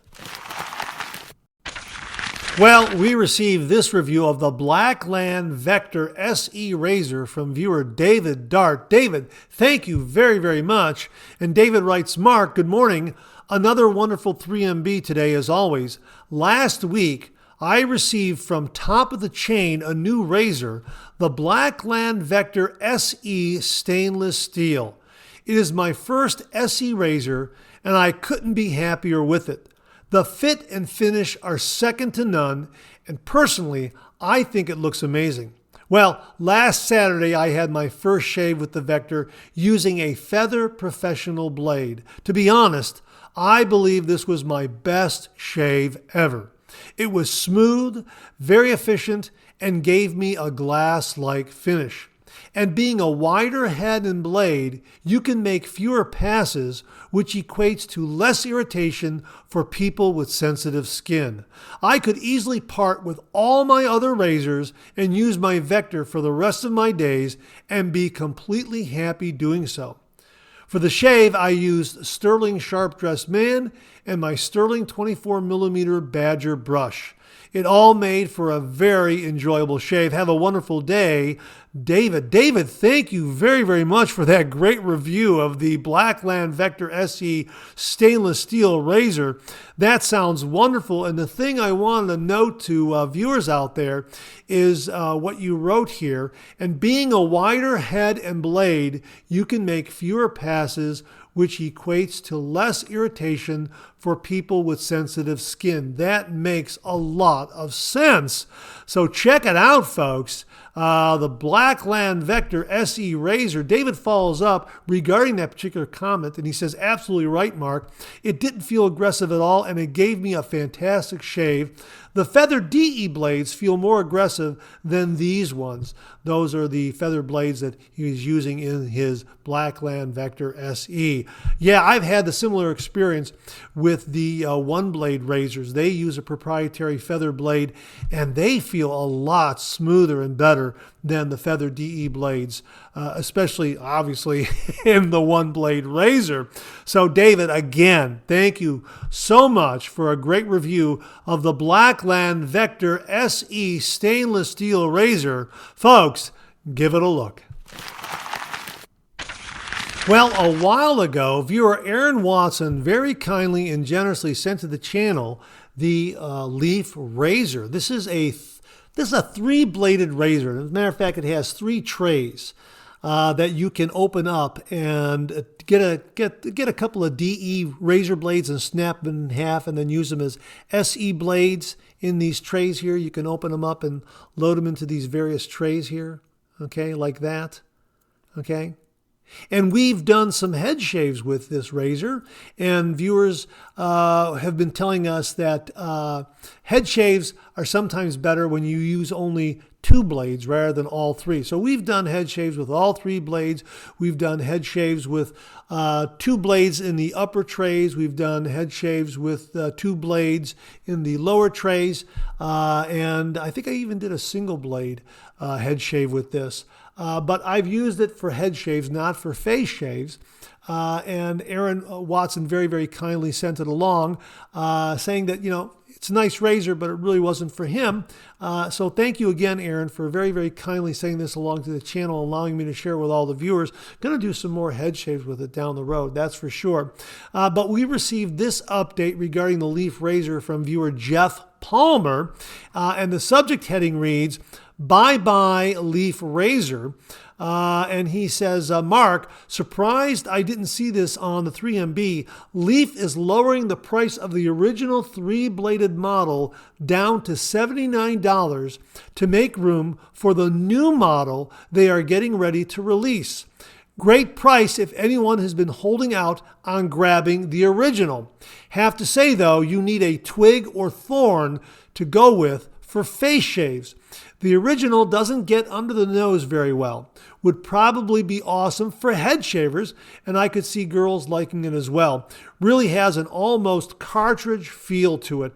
Well, we received this review of the Blackland Vector SE razor from viewer David Dart. David, thank you very, very much. And David writes, Mark, good morning. Another wonderful 3MB today as always. Last week, I received from Top of the Chain a new razor, the Blackland Vector SE stainless steel. It is my first SE razor, and I couldn't be happier with it. The fit and finish are second to none, and personally, I think it looks amazing. Well, last Saturday I had my first shave with the Vector using a Feather Professional blade. To be honest, I believe this was my best shave ever. It was smooth, very efficient, and gave me a glass-like finish. And being a wider head and blade, you can make fewer passes, which equates to less irritation for people with sensitive skin. I could easily part with all my other razors and use my Vector for the rest of my days and be completely happy doing so. For the shave, I used Sterling Sharp Dressed Man and my Sterling 24mm Badger brush. It all made for a very enjoyable shave. Have a wonderful day, David. David, thank you very, very much for that great review of the Blackland Vector SE stainless steel razor. That sounds wonderful. And the thing I wanted to note to viewers out there is what you wrote here. And being a wider head and blade, you can make fewer passes, which equates to less irritation for people with sensitive skin. That makes a lot of sense. So check it out, folks. The Blackland Vector SE razor. David follows up regarding that particular comment, and he says, absolutely right, Mark. It didn't feel aggressive at all, and it gave me a fantastic shave. The Feather DE blades feel more aggressive than these ones. Those are the feather blades that he's using in his Blackland Vector SE. Yeah, I've had the similar experience with the one blade razors. They use a proprietary feather blade, and they feel a lot smoother and better than the Feather DE blades, especially obviously in the one blade razor. So David, again, thank you so much for a great review of the Blackland Vector SE stainless steel razor. Folks, give it a look. Well, a while ago, viewer Aaron Watson very kindly and generously sent to the channel the Leaf razor. This is a 3-bladed razor. As a matter of fact, it has 3 trays that you can open up and get a couple of DE razor blades and snap them in half, and then use them as SE blades in these trays here. You can open them up and load them into these various trays here, okay, like that, okay. And we've done some head shaves with this razor, and viewers have been telling us that head shaves are sometimes better when you use only 2 blades rather than all 3. So we've done head shaves with all 3 blades. We've done head shaves with 2 blades in the upper trays. We've done head shaves with 2 blades in the lower trays. And I think I even did a single blade head shave with this. But I've used it for head shaves, not for face shaves. And Aaron Watson very, very kindly sent it along, saying that, you know, it's a nice razor, but it really wasn't for him. So thank you again, Aaron, for very, very kindly sending this along to the channel, allowing me to share with all the viewers. Going to do some more head shaves with it down the road, that's for sure. But we received this update regarding the Leaf razor from viewer Jeff Palmer, and the subject heading reads, "Bye-bye Leaf razor." And he says, Mark, surprised I didn't see this on the 3MB. Leaf is lowering the price of the original 3-bladed model down to $79 to make room for the new model they are getting ready to release. Great price if anyone has been holding out on grabbing the original. Have to say, though, you need a twig or thorn to go with for face shaves. The original doesn't get under the nose very well. Would probably be awesome for head shavers, and I could see girls liking it as well. Really has an almost cartridge feel to it.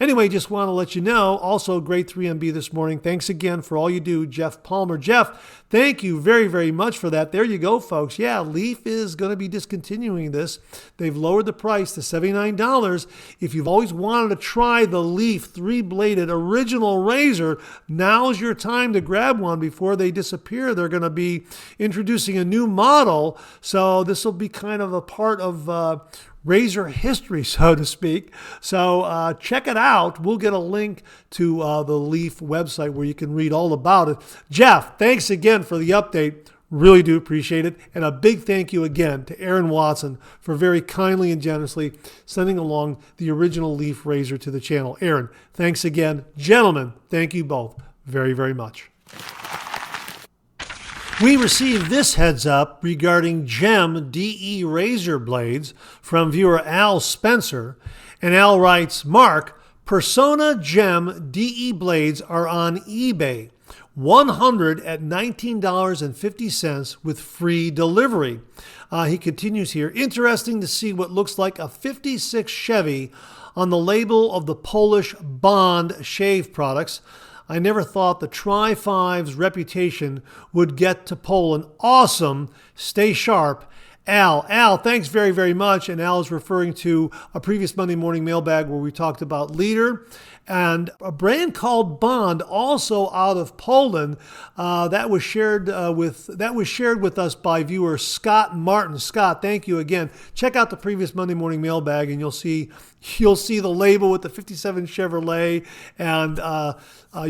Anyway, just want to let you know, also great 3MB this morning. Thanks again for all you do, Jeff Palmer. Jeff, thank you very, very much for that. There you go, folks. Yeah, Leaf is going to be discontinuing this. They've lowered the price to $79. If you've always wanted to try the Leaf 3-bladed original razor, now's your time to grab one before they disappear. They're going to be introducing a new model, so this will be kind of a part of razor history, so to speak. So check it out. We'll get a link to the Leaf website where you can read all about it. Jeff, thanks again for the update. Really do appreciate it. And a big thank you again to Aaron Watson for very kindly and generously sending along the original Leaf razor to the channel. Aaron, thanks again. Gentlemen, thank you both very, very much. We received this heads up regarding Gem DE razor blades from viewer Al Spencer, and Al writes, Mark, Persona Gem DE blades are on eBay. 100 at $19.50 with free delivery. He continues here. Interesting to see what looks like a 56 Chevy on the label of the Polish Bond shave products. I never thought the Tri-5's reputation would get to Poland. Awesome. Stay sharp. Al, thanks very, very much. And Al is referring to a previous Monday morning mailbag where we talked about Leader and a brand called Bond, also out of Poland. That was shared with us by viewer Scott Martin. Scott, thank you again. Check out the previous Monday morning mailbag, and you'll see the label with the 57 Chevrolet, and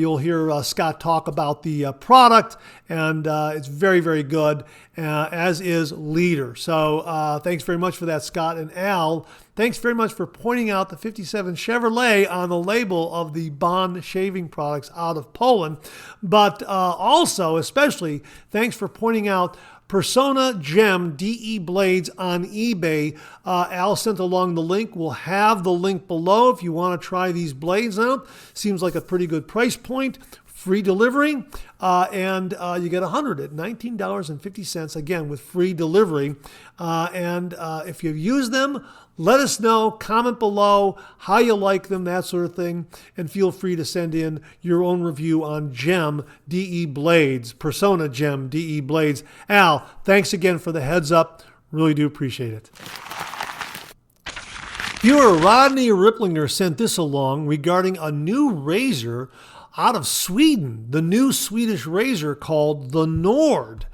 you'll hear Scott talk about the product, and it's very, very good, as is Leader. So thanks very much for that, Scott. And Al, thanks very much for pointing out the 57 Chevrolet on the label of the Bond shaving products out of Poland. But also, especially, thanks for pointing out Persona Gem DE blades on eBay. Al sent along the link. We'll have the link below if you want to try these blades out. Seems like a pretty good price point. Free delivery, and you get 100 at $19.50, again, with free delivery. And if you've used them, let us know. Comment below how you like them, that sort of thing. And feel free to send in your own review on Gem DE blades, Persona Gem DE blades. Al, thanks again for the heads up. Really do appreciate it. Viewer Rodney Ripplinger sent this along regarding a new razor out of Sweden, the new Swedish razor called the Nord.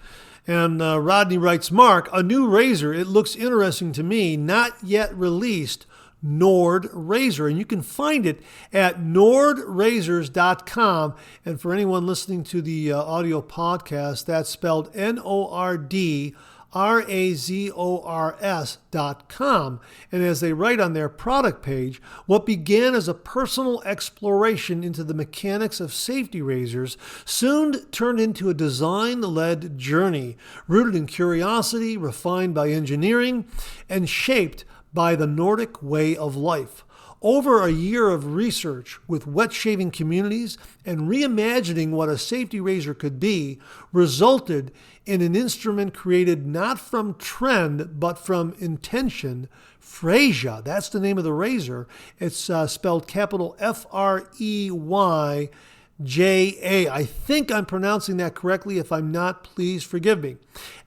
And Rodney writes, Mark, a new razor, it looks interesting to me, not yet released, Nord razor. And you can find it at nordrazors.com. And for anyone listening to the audio podcast, that's spelled NORDRAZORS.com. And as they write on their product page, what began as a personal exploration into the mechanics of safety razors soon turned into a design-led journey, rooted in curiosity, refined by engineering, and shaped by the Nordic way of life. Over a year of research with wet shaving communities and reimagining what a safety razor could be resulted in an instrument created not from trend but from intention. Freyja, that's the name of the razor. It's spelled capital Freyja. I think I'm pronouncing that correctly. If I'm not, please forgive me.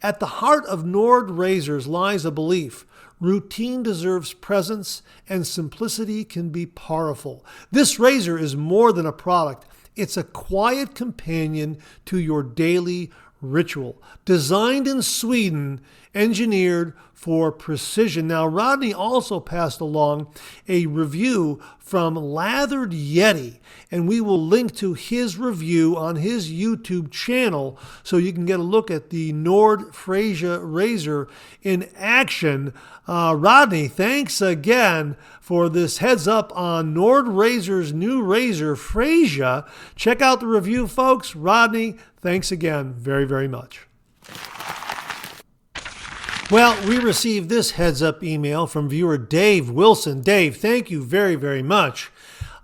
At the heart of Nord razors lies a belief. Routine deserves presence, and simplicity can be powerful. This razor is more than a product. It's a quiet companion to your daily ritual. Designed in Sweden, engineered for precision. Now, Rodney also passed along a review from Lathered Yeti, and we will link to his review on his YouTube channel so you can get a look at the Nord Freyja razor in action. Rodney, thanks again for this heads up on Nord Razor's new razor, Freyja. Check out the review, folks. Rodney, thanks again very, very much. Well, we received this heads up email from viewer Dave Wilson. Dave, thank you very, very much.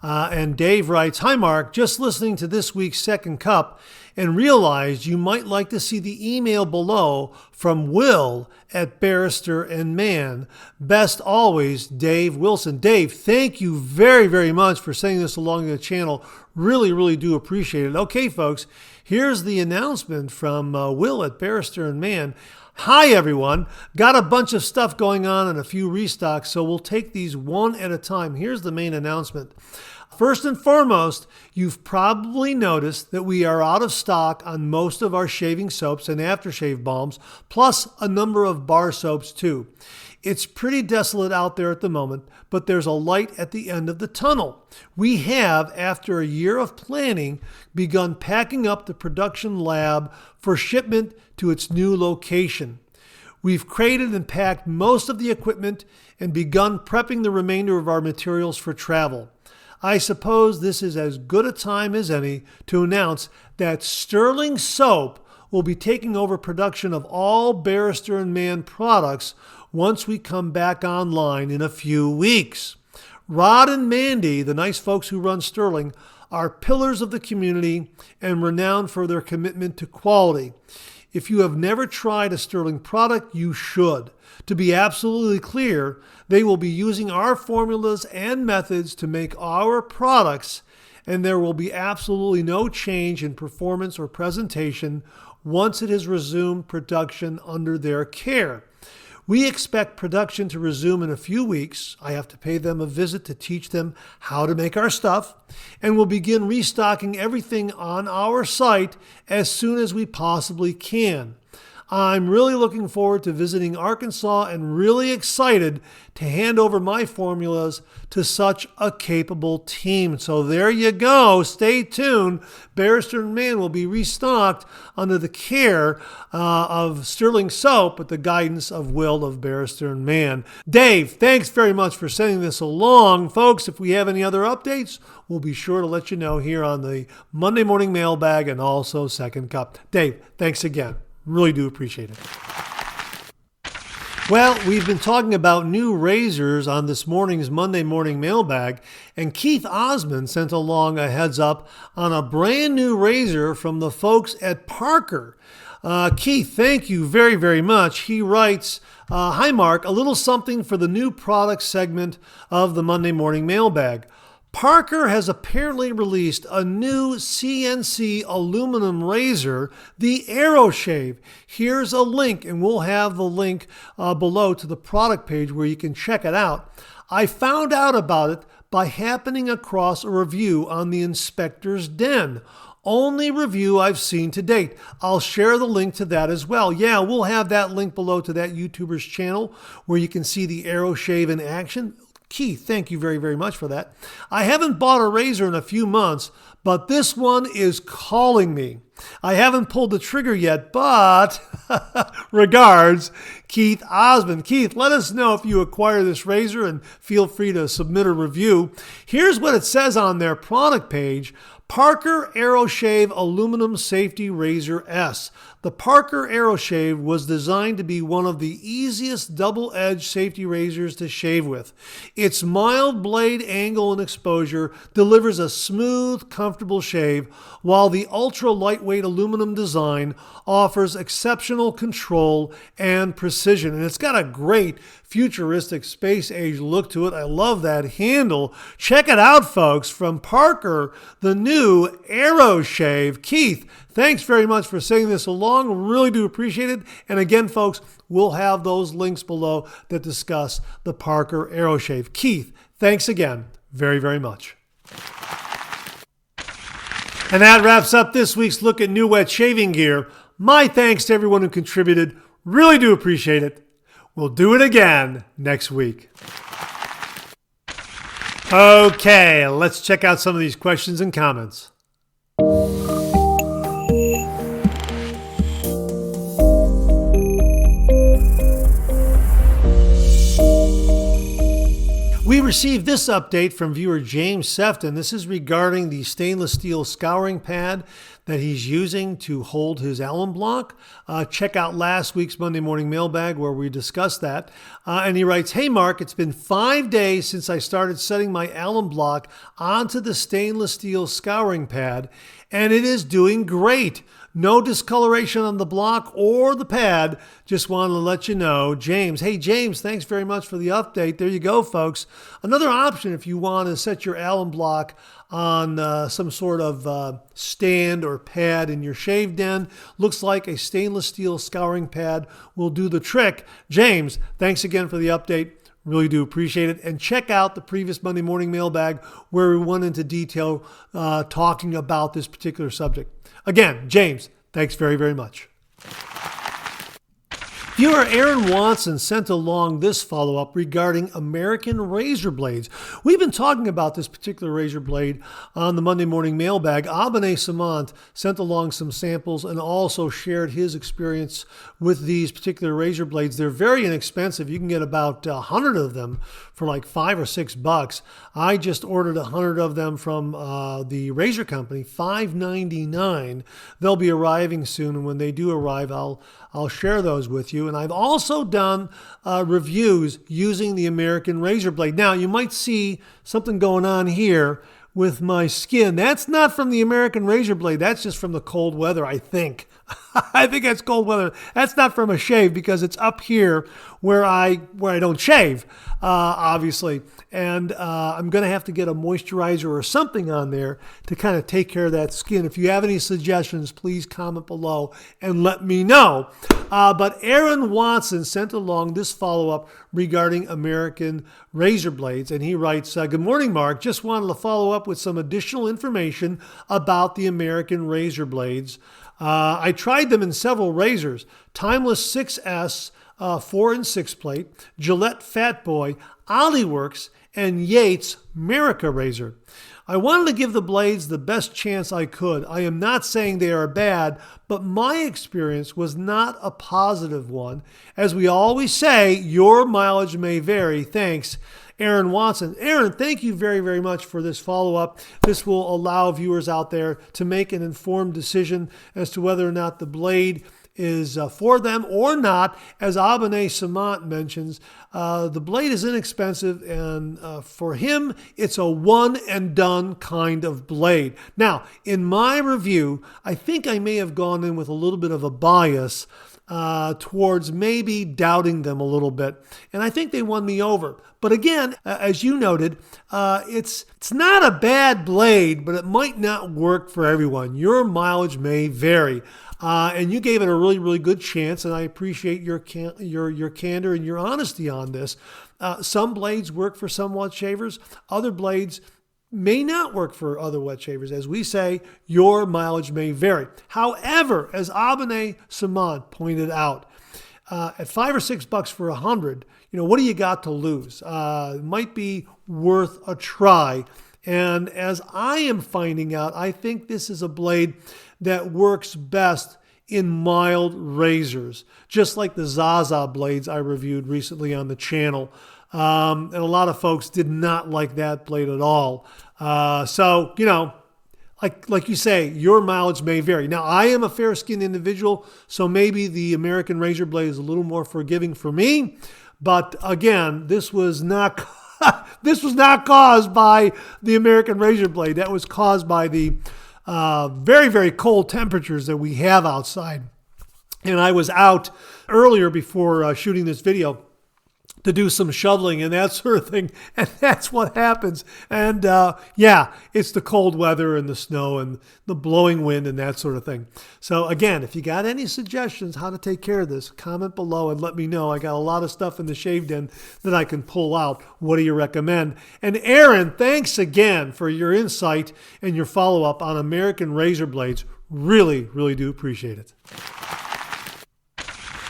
And Dave writes, Hi, Mark. Just listening to this week's Second Cup and realized you might like to see the email below from Will at Barrister and Mann. Best always, Dave Wilson. Dave, thank you very, very much for sending this along the channel. Really, really do appreciate it. Okay, folks, here's the announcement from Will at Barrister and Mann. Hi, everyone. Got a bunch of stuff going on and a few restocks, so we'll take these one at a time. Here's the main announcement. First and foremost, you've probably noticed that we are out of stock on most of our shaving soaps and aftershave balms, plus a number of bar soaps too. It's pretty desolate out there at the moment, but there's a light at the end of the tunnel. We have, after a year of planning, begun packing up the production lab for shipment to its new location. We've crated and packed most of the equipment and begun prepping the remainder of our materials for travel. I suppose this is as good a time as any to announce that Sterling Soap will be taking over production of all Barrister and Mann products once we come back online in a few weeks. Rod and Mandy, the nice folks who run Sterling, are pillars of the community and renowned for their commitment to quality. If you have never tried a Sterling product, you should. To be absolutely clear, they will be using our formulas and methods to make our products, and there will be absolutely no change in performance or presentation once it has resumed production under their care. We expect production to resume in a few weeks. I have to pay them a visit to teach them how to make our stuff, and we'll begin restocking everything on our site as soon as we possibly can. I'm really looking forward to visiting Arkansas and really excited to hand over my formulas to such a capable team. So there you go. Stay tuned. Barrister and Mann will be restocked under the care of Sterling Soap with the guidance of Will of Barrister and Mann. Dave, thanks very much for sending this along. Folks, if we have any other updates, we'll be sure to let you know here on the Monday Morning Mailbag and also Second Cup. Dave, thanks again. Really do appreciate it. Well, we've been talking about new razors on this morning's Monday Morning Mailbag, and Keith Osmond sent along a heads up on a brand new razor from the folks at Parker. Keith, thank you very, very much. He writes, hi Mark, a little something for the new product segment of the Monday Morning Mailbag. Parker has apparently released a new CNC aluminum razor, the AeroShave. Here's a link, and we'll have the link below to the product page where you can check it out. I found out about it by happening across a review on the Inspector's Den. Only review I've seen to date. I'll share the link to that as well. Yeah, we'll have that link below to that YouTuber's channel where you can see the AeroShave in action. Keith, thank you very, very much for that. I haven't bought a razor in a few months, but this one is calling me. I haven't pulled the trigger yet, but regards, Keith Osmond. Keith, let us know if you acquire this razor and feel free to submit a review. Here's what it says on their product page. Parker AeroShave Aluminum Safety Razor S. The Parker AeroShave was designed to be one of the easiest double-edged safety razors to shave with. Its mild blade angle and exposure delivers a smooth, comfortable shave, while the ultra-lightweight aluminum design offers exceptional control and precision. And it's got a great futuristic space-age look to it. I love that handle. Check it out, folks, from Parker, the new AeroShave. Keith, thanks very much for saying this along. Really do appreciate it. And again, folks, we'll have those links below that discuss the Parker AeroShave. Keith, thanks again very, very much. And that wraps up this week's look at new wet shaving gear. My thanks to everyone who contributed. Really do appreciate it. We'll do it again next week. Okay, let's check out some of these questions and comments. We received this update from viewer James Sefton. This is regarding the stainless steel scouring pad that he's using to hold his alum block. Check out last week's Monday Morning Mailbag where we discussed that. And he writes, hey Mark, it's been 5 days since I started setting my alum block onto the stainless steel scouring pad, and it is doing great. No discoloration on the block or the pad. Just wanted to let you know. James. Hey, James, thanks very much for the update. There you go, folks. Another option if you want to set your alum block on some sort of stand or pad in your shave den. Looks like a stainless steel scouring pad will do the trick. James, thanks again for the update. Really do appreciate it. And check out the previous Monday Morning Mailbag where we went into detail talking about this particular subject. Again, James, thanks very, very much. Viewer Aaron Watson sent along this follow-up regarding American razor blades. We've been talking about this particular razor blade on the Monday Morning Mailbag. Abene Samant sent along some samples and also shared his experience with these particular razor blades. They're very inexpensive. You can get about 100 of them for like $5 or $6. I just ordered 100 of them from the razor company, $5.99. They'll be arriving soon, and when they do arrive, I'll share those with you. review, and I've also done reviews using the American razor blade. Now, you might see something going on here with my skin. That's not from the American razor blade. That's just from the cold weather, I think. I think that's cold weather. That's not from a shave because it's up here where I don't shave, obviously. And I'm going to have to get a moisturizer or something on there to kind of take care of that skin. If you have any suggestions, please comment below and let me know. But Aaron Watson sent along this follow-up regarding American razor blades. And he writes, good morning, Mark. Just wanted to follow up with some additional information about the American razor blades. I tried them in several razors: Timeless 6S, 4 and 6 plate, Gillette Fat Boy, Ollie-Works, and Yates Merica razor. I wanted to give the blades the best chance I could. I am not saying they are bad, but my experience was not a positive one. As we always say, your mileage may vary. Thanks, Aaron Watson. Aaron, thank you very, very much for this follow-up. This will allow viewers out there to make an informed decision as to whether or not the blade is for them or not. As Abane Samant mentions, the blade is inexpensive, and for him, it's a one-and-done kind of blade. Now, in my review, I think I may have gone in with a little bit of a bias towards maybe doubting them a little bit. And I think they won me over. But again, as you noted, it's not a bad blade, but it might not work for everyone. Your mileage may vary. And you gave it a really, really good chance, and I appreciate your candor and your honesty on this. Some blades work for some wet shavers. Other blades may not work for other wet shavers. As we say, your mileage may vary. However, as Abane Samant pointed out, at $5 or $6 for 100, what do you got to lose? It might be worth a try. And as I am finding out, I think this is a blade that works best in mild razors, just like the Zaza blades I reviewed recently on the channel. And a lot of folks did not like that blade at all. So, like you say, your mileage may vary. Now, I am a fair-skinned individual, so maybe the American razor blade is a little more forgiving for me. But again, this was not caused by the American razor blade. That was caused by the very, very cold temperatures that we have outside. And I was out earlier before shooting this video to do some shoveling and that sort of thing. And that's what happens. And it's the cold weather and the snow and the blowing wind and that sort of thing. So again, if you got any suggestions how to take care of this, comment below and let me know. I got a lot of stuff in the shave den that I can pull out. What do you recommend? And Aaron, thanks again for your insight and your follow-up on American razor blades. Really, really do appreciate it.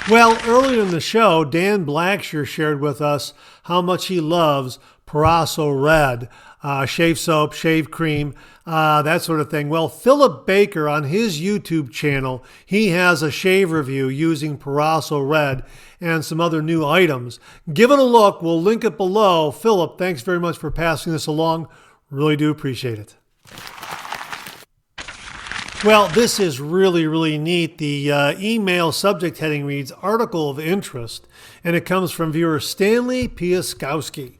Well, earlier in the show, Dan Blackshear shared with us how much he loves Proraso Red, shave soap, shave cream, that sort of thing. Well, Philip Baker on his YouTube channel, he has a shave review using Proraso Red and some other new items. Give it a look. We'll link it below. Philip, thanks very much for passing this along. Really do appreciate it. Well, this is really, really neat. The email subject heading reads, Article of Interest, and it comes from viewer Stanley Piaskowski.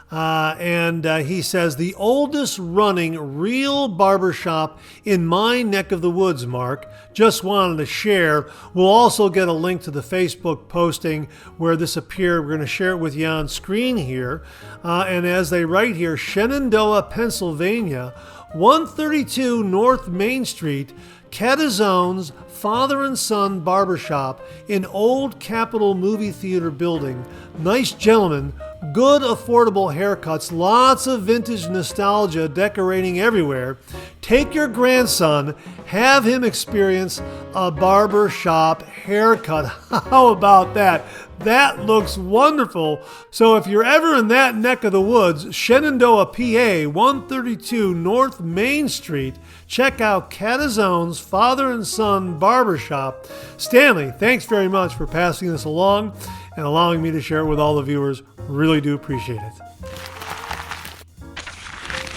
And he says, the oldest running real barbershop in my neck of the woods, Mark. Just wanted to share. We'll also get a link to the Facebook posting where this appeared. We're going to share it with you on screen here. And as they write here, Shenandoah, Pennsylvania, 132 North Main Street, Catazone's father and son barbershop in old Capitol movie theater building. Nice gentlemen, good affordable haircuts, lots of vintage nostalgia decorating everywhere. Take your grandson, have him experience a barbershop haircut. How about that? That looks wonderful. So if you're ever in that neck of the woods, Shenandoah, PA, 132 North Main Street, check out Catazone's father and son barbershop. Stanley, thanks very much for passing this along and allowing me to share it with all the viewers. Really do appreciate it.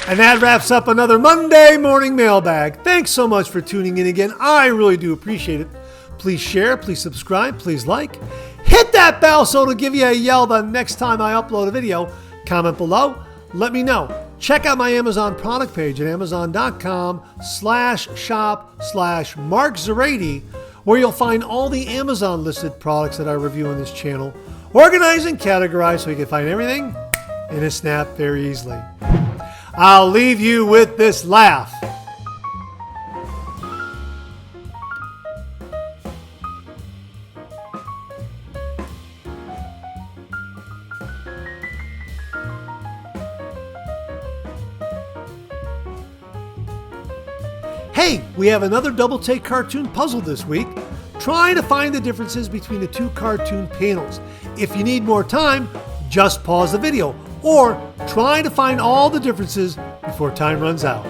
And that wraps up another Monday morning mailbag. Thanks so much for tuning in again. I really do appreciate it. Please share, please subscribe, please like. Hit Hit that bell so it'll give you a yell the next time I upload a video. Comment below. Let me know. Check out my Amazon product page at amazon.com/shop/Mark Zarady, where you'll find all the Amazon listed products that I review on this channel, organized and categorized so you can find everything in a snap very easily. I'll leave you with this laugh. Hey, we have another Double Take cartoon puzzle this week. Try to find the differences between the two cartoon panels. If you need more time, just pause the video or try to find all the differences before time runs out.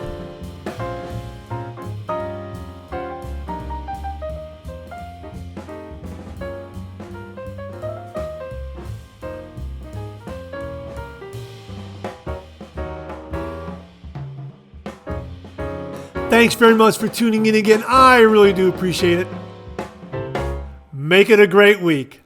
Thanks very much for tuning in again. I really do appreciate it. Make it a great week.